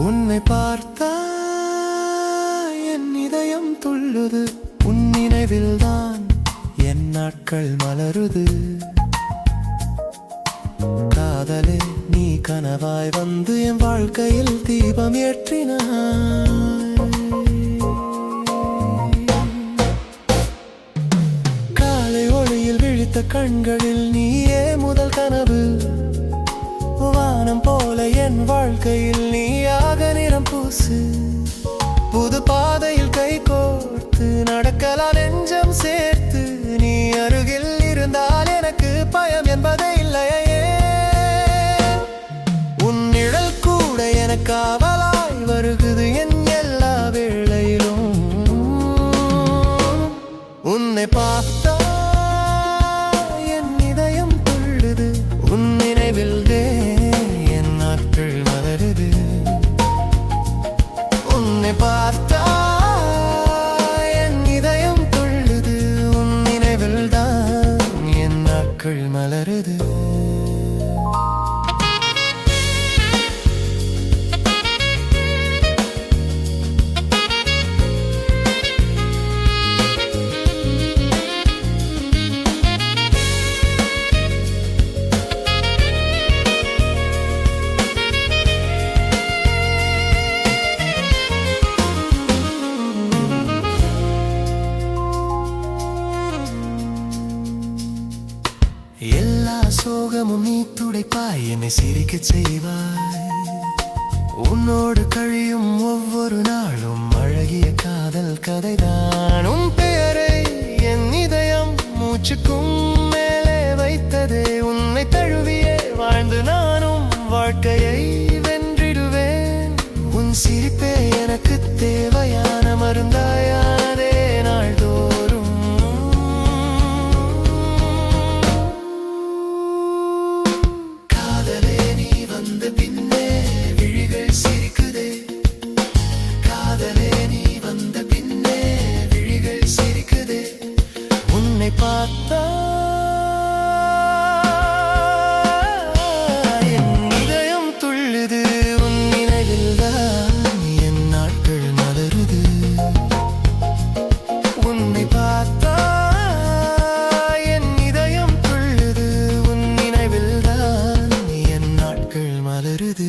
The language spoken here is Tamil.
உன்னை பார்த்தா என் இதயம் துள்ளுது. உன் நினைவில்தான் என் நாட்கள் மலருது. காதலே நீ கனவாய் வந்து என் வாழ்க்கையில் தீபம் ஏற்றினாய். காலை ஒளியில் விழித்த கண்களில் நீயே முதல் கனவு. வானம் போல என் வாழ்க்கையில் நீயாக நிறம் பூசு. புது பாதையில் கை கோர்த்து நடக்கலாம் நெஞ்சம் சேர்த்து. நீ அருகில் இருந்தால் எனக்கு பயம் என்பதே இல்லையே. உன் நிழல் கூட எனக்கு காவலாய் வருகுது என் எல்லா வேளையிலும். உன்னை பார்த்தா என் இதயம் துள்ளுது. உன் நினைவில் என் நாட்கள் மலருது. உன்னை பார்த்தா என் இதயம் துள்ளுது. உன் நினைவில் தான் என் நாட்கள் மலருது. எல்லா சோகமும் நீ துடைப்பாய், என்னை சிரிக்கச் செய்வாய். உன்னோடு கழியும் ஒவ்வொரு நாளும் அழகிய காதல் கதைதான். உன் பெயரை என் இதயம் மூச்சுக்கும் மேலே வைத்ததே. உன்னை தழுவியே வாழ்ந்து நானும் வாழ்க்கையை வென்றிடுவேன். உன் சிரிப்பே எனக்கு தேவையான மருந்தாயானதே நாள்தோறும். பின்னே விழிகள் சிரிக்குதே. காதலே நீ வந்த பின்னே விழிகள் சிரிக்குதே. உன்னை பார்த்தா என் இதயம் துள்ளுது. உன் நினைவில்தான் என் நாட்கள் மலருது. உன்னை பார்த்தா என் இதயம் துள்ளுது. உன் நினைவில்தான் என் நாட்கள் மலருது.